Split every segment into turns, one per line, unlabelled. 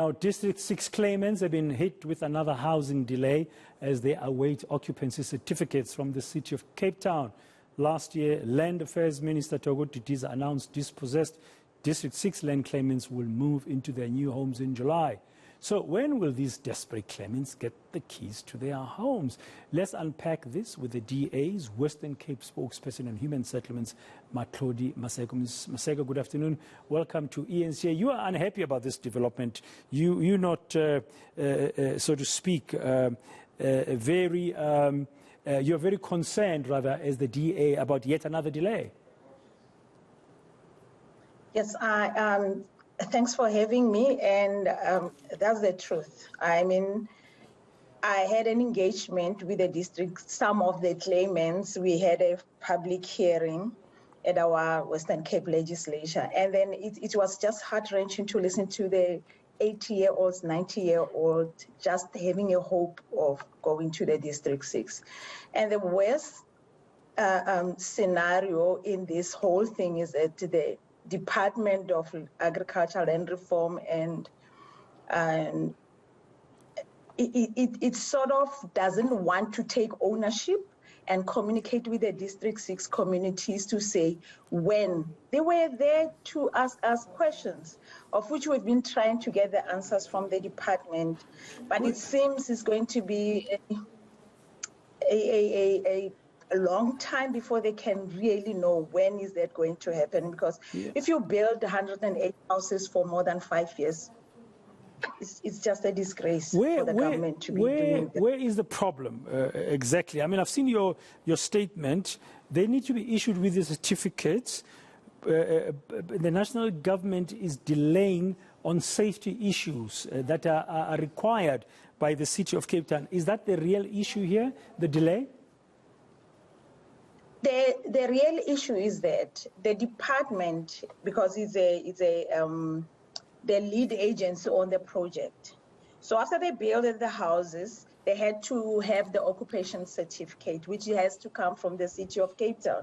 Now, District 6 claimants have been hit with another housing delay as they await occupancy certificates from the city of Cape Town. Last year, Land Affairs Minister Thoko Didiza announced dispossessed District 6 land claimants will move into their new homes in July. So when will these desperate claimants get the keys to their homes? Let's unpack this with the DA's Western Cape Spokesperson on Human Settlements Matlhodi Maseko. Ms. Maseko, good afternoon. Welcome to ENCA. You are unhappy about this development. You're not, so to speak, you're very concerned, rather, as the DA about yet another delay.
Yes, thanks for having me, and that's the truth. I mean, I had an engagement with the district, some of the claimants. We had a public hearing at our Western Cape legislature, and then it was just heart-wrenching to listen to the 80-year-olds, 90-year-old just having a hope of going to the District 6. And the worst scenario in this whole thing is that the Department of Agriculture and Reform and it sort of doesn't want to take ownership and communicate with the District 6 communities to say when. They were there to ask us questions, of which we've been trying to get the answers from the department, but it seems it's going to be a long time before they can really know when is that going to happen, because if you build 108 houses for more than 5 years, it's just a disgrace for the government to be doing that.
Where is the problem exactly? I mean, I've seen your statement. They need to be issued with the certificates. The national government is delaying on safety issues that are required by the city of Cape Town. Is that the real issue here, the delay?
The real issue is that the department, because it's the lead agency on the project. So after they built the houses, they had to have the occupation certificate, which has to come from the city of Cape Town.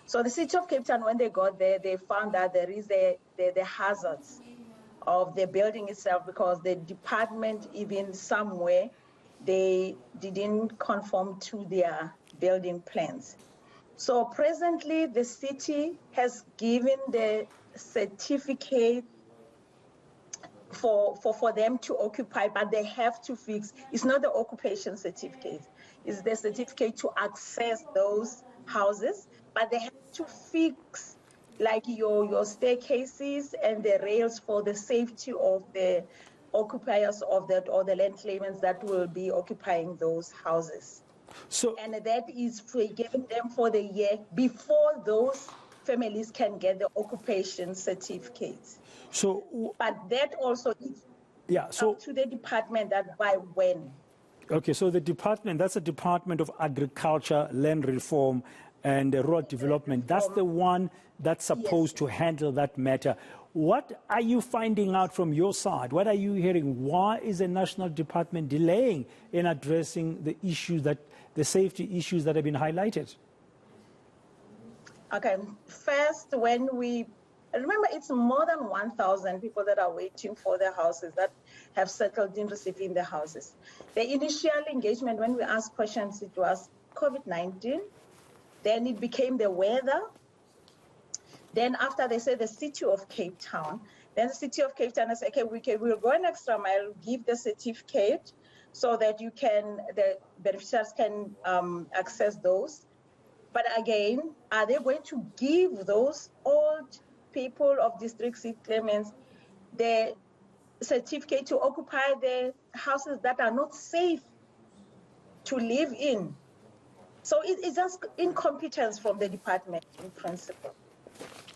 So the city of Cape Town, when they got there, they found that there is the hazards of the building itself, because the department, even somewhere, they didn't conform to their building plans. So presently, the city has given the certificate for them to occupy, but they have to fix. It's not the occupation certificate. It's the certificate to access those houses, but they have to fix like your staircases and the rails for the safety of the occupiers of that, or the land claimants that will be occupying those houses. And that is given them for the year before those families can get the occupation certificates. But that also is up to the department that by when.
Okay, so the department, that's the Department of Agriculture, Land Reform and Rural Development. That's the one that's supposed to handle that matter. What are you finding out from your side? What are you hearing? Why is the national department delaying in addressing the issues the safety issues that have been highlighted?
Okay, first, when we remember, it's more than 1,000 people that are waiting for their houses, that have settled in receiving their houses. The initial engagement, when we asked questions, it was COVID-19. Then it became the weather. Then after they said the city of Cape Town, then the city of Cape Town said, okay, we'll go an extra mile, give the certificate so that the beneficiaries can access those. But again, are they going to give those old people of District 6 claimants the certificate to occupy the houses that are not safe to live in? So it's just incompetence from the department in principle.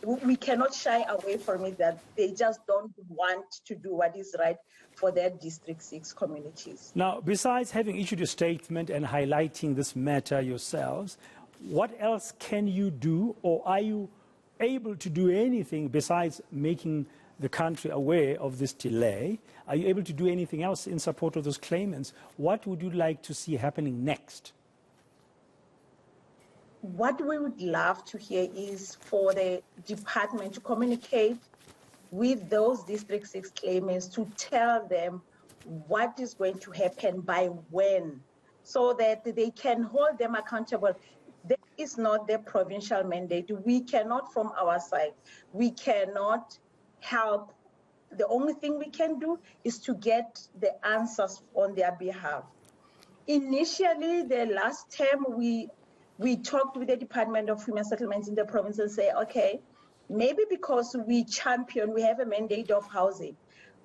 We cannot shy away from it, that they just don't want to do what is right for their District 6 communities.
Now, besides having issued a statement and highlighting this matter yourselves, what else can you do, or are you able to do anything besides making the country aware of this delay? Are you able to do anything else in support of those claimants? What would you like to see happening next?
What we would love to hear is for the department to communicate with those District 6 claimants to tell them what is going to happen by when, so that they can hold them accountable. That is not the provincial mandate. We cannot, from our side, we cannot help. The only thing we can do is to get the answers on their behalf. Initially, the last term, we talked with the Department of Human Settlements in the province and say, okay, maybe because we have a mandate of housing,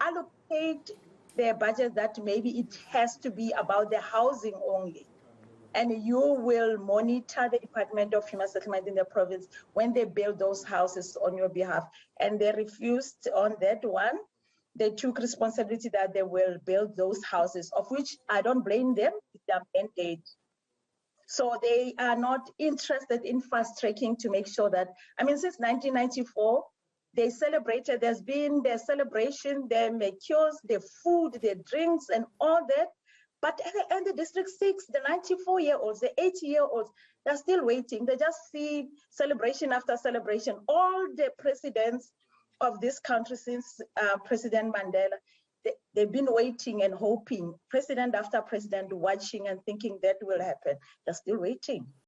allocate their budget that maybe it has to be about the housing only. And you will monitor the Department of Human Settlement in the province when they build those houses on your behalf. And they refused on that one. They took responsibility that they will build those houses, of which I don't blame them, it's their mandate. So they are not interested in fast tracking to make sure that, I mean, since 1994, they celebrated, there's been their celebration, their cures, their food, their drinks, and all that. But at the end, the District 6, the 94-year-olds, the 80-year-olds, they're still waiting. They just see celebration after celebration. All the presidents of this country since President Mandela, they've been waiting and hoping, president after president, watching and thinking that will happen. They're still waiting.